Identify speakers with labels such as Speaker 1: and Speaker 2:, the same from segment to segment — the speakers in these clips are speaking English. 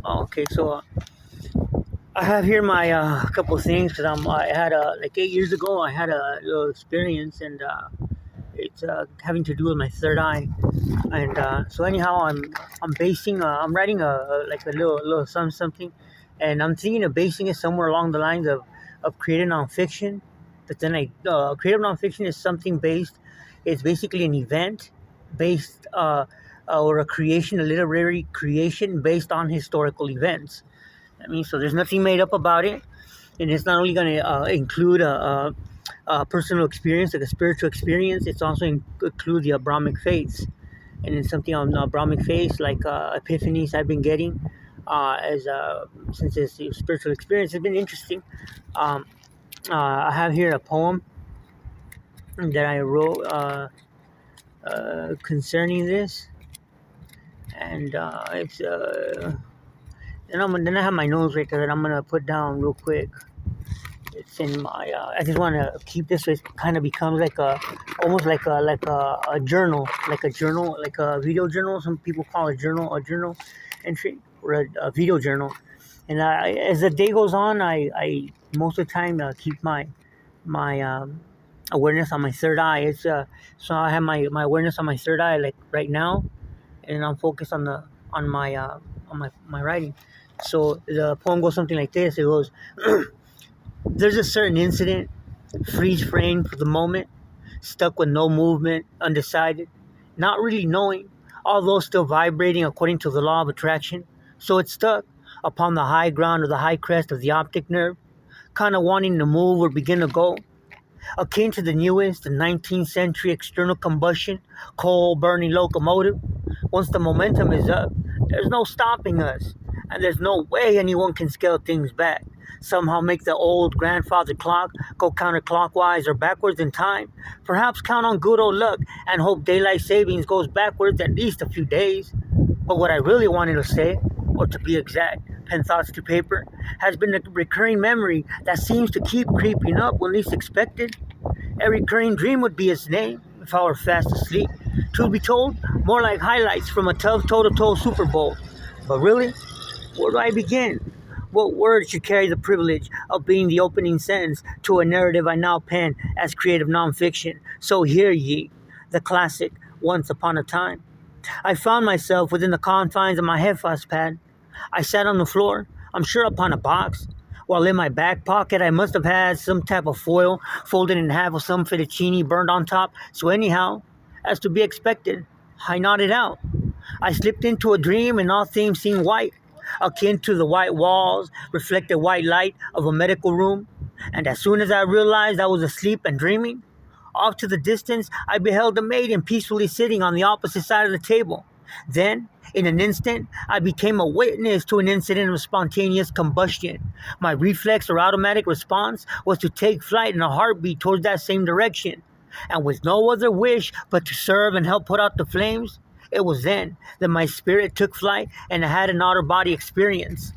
Speaker 1: Okay, so I have here my couple of things because I had like 8 years ago I had a little experience and it's having to do with my third eye. And so anyhow, I'm writing like a little something, and I'm thinking of basing it somewhere along the lines of creative nonfiction. But then creative nonfiction is something based. It's basically an event based or a creation, a literary creation based on historical events. I mean, so there's nothing made up about it, and it's not only going to include a personal experience, like a spiritual experience. It's also include the Abrahamic faiths, and it's something on Abrahamic faiths, like epiphanies I've been getting as since this spiritual experience has been interesting. Um, I have here a poem that I wrote concerning this, and it's then I have my notes right there that I'm gonna put down real quick. It's in my. I just want to keep this so it kind of becomes like almost like a journal, like a video journal. Some people call it a journal entry or a video journal. And as the day goes on, I most of the time keep my awareness on my third eye. It's so I have my awareness on my third eye like right now, and I'm focused on my writing. So the poem goes something like this. It goes. There's a certain incident, freeze frame for the moment, stuck with no movement, undecided, not really knowing, although still vibrating according to the law of attraction. So it's stuck upon the high ground or the high crest of the optic nerve, kind of wanting to move or begin to go. Akin to the newest, the 19th century external combustion, coal burning locomotive. Once the momentum is up, there's no stopping us, and there's no way anyone can scale things back. Somehow make the old grandfather clock go counterclockwise or backwards in time. Perhaps count on good old luck and hope daylight savings goes backwards at least a few days. But what I really wanted to say, or to be exact, pen thoughts to paper, has been a recurring memory that seems to keep creeping up when least expected. A recurring dream would be its name if I were fast asleep. Truth be told, more like highlights from a tough toe-to-toe Super Bowl. But really, where do I begin? What words should carry the privilege of being the opening sentence to a narrative I now pen as creative nonfiction? So hear ye, the classic Once Upon a Time. I found myself within the confines of my headphones pad. I sat on the floor, I'm sure upon a box, while in my back pocket I must have had some type of foil folded in half with some fettuccine burned on top. So anyhow, as to be expected, I nodded out. I slipped into a dream and all things seemed white, akin to the white walls, reflected white light of a medical room. And as soon as I realized I was asleep and dreaming, off to the distance I beheld a maiden peacefully sitting on the opposite side of the table. Then, in an instant, I became a witness to an incident of spontaneous combustion. My reflex or automatic response was to take flight in a heartbeat towards that same direction. And with no other wish but to serve and help put out the flames, it was then that my spirit took flight and I had an outer body experience.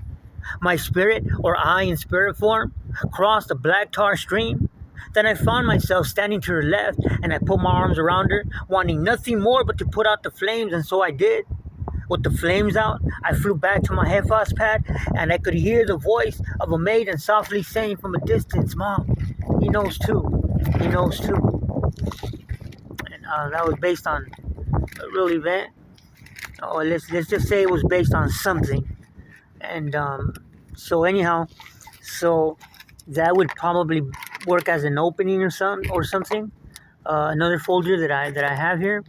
Speaker 1: My spirit, or I in spirit form, crossed a black tar stream. Then I found myself standing to her left, and I put my arms around her, wanting nothing more but to put out the flames, and so I did. With the flames out, I flew back to my headphones pad, and I could hear the voice of a maiden softly saying from a distance, "Mom, he knows too. He knows too." And that was based on a real event. Or let's just say it was based on something. And so anyhow, so that would probably work as an opening or something. Another folder that I have here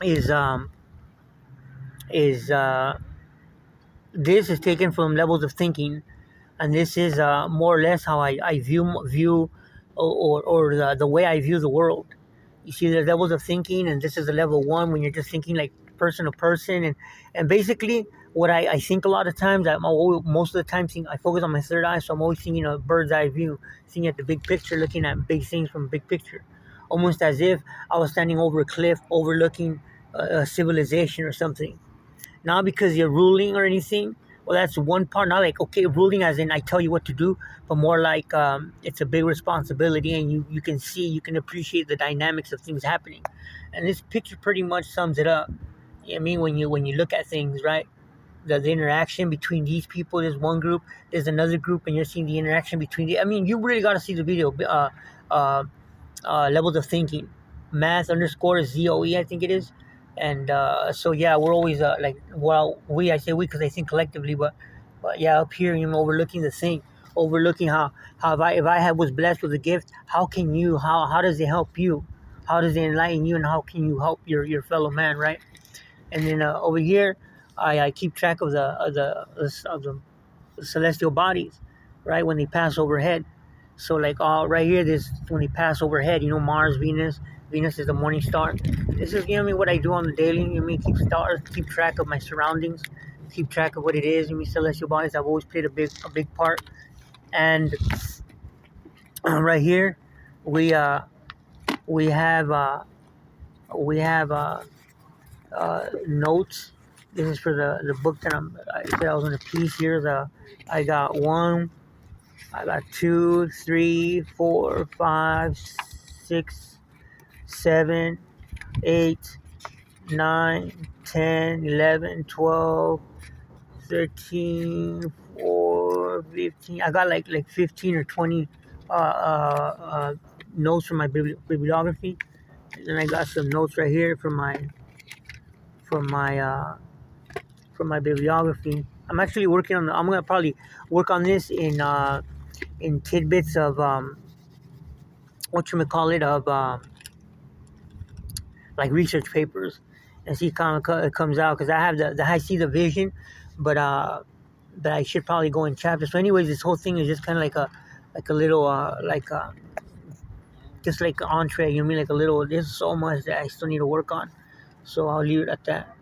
Speaker 1: is this is taken from Levels of Thinking, and this is more or less how I view or the way I view the world. You see the levels of thinking, and this is the level one when you're just thinking like person to person, and basically what I think a lot of times, most of the time I focus on my third eye, so I'm always thinking a bird's eye view, thinking at the big picture, looking at big things from a big picture, almost as if I was standing over a cliff overlooking a civilization or something. Not because you're ruling or anything. Well, that's one part. Not like, okay, ruling as in I tell you what to do, but more like it's a big responsibility, and you can see, you can appreciate the dynamics of things happening. And this picture pretty much sums it up. I mean, when you look at things, right? the interaction between these people. There's one group, there's another group, and you're seeing the interaction between the. I mean, you really got to see the video. Uh, Levels of thinking, math underscore ZOE, I think it is. And so yeah, we're always like, well, I say we because I think collectively, but yeah, up here, overlooking the thing, overlooking how if I had was blessed with a gift, how can you how does it help you, how does it enlighten you, and how can you help your fellow man, right? And then over here, I keep track of the celestial bodies, right, when they pass overhead. So like right here, this when they pass overhead, Mars, Venus. Venus is the morning star. This is what I do on the daily. Keep track of my surroundings, keep track of what it is. Celestial bodies have always played a big part. And right here, we we have we have notes. This is for the book that I said I was going to piece here. I got 2, 3, 4, 5, 6, 7, 8, 9, 10, 11, 12, 13, 4, 15. I got like 15 or 20 notes from my bibliography. And then I got some notes right here from from my uh, my bibliography. I'm actually working on. I'm gonna probably work on this in tidbits of whatchamacallit, of like research papers, and see kind of it comes out, because I have I see the vision, but I should probably go in chapters. So anyways, this whole thing is just kind of like a little just like an entree. Like a little. There's so much that I still need to work on, so I'll leave it at that.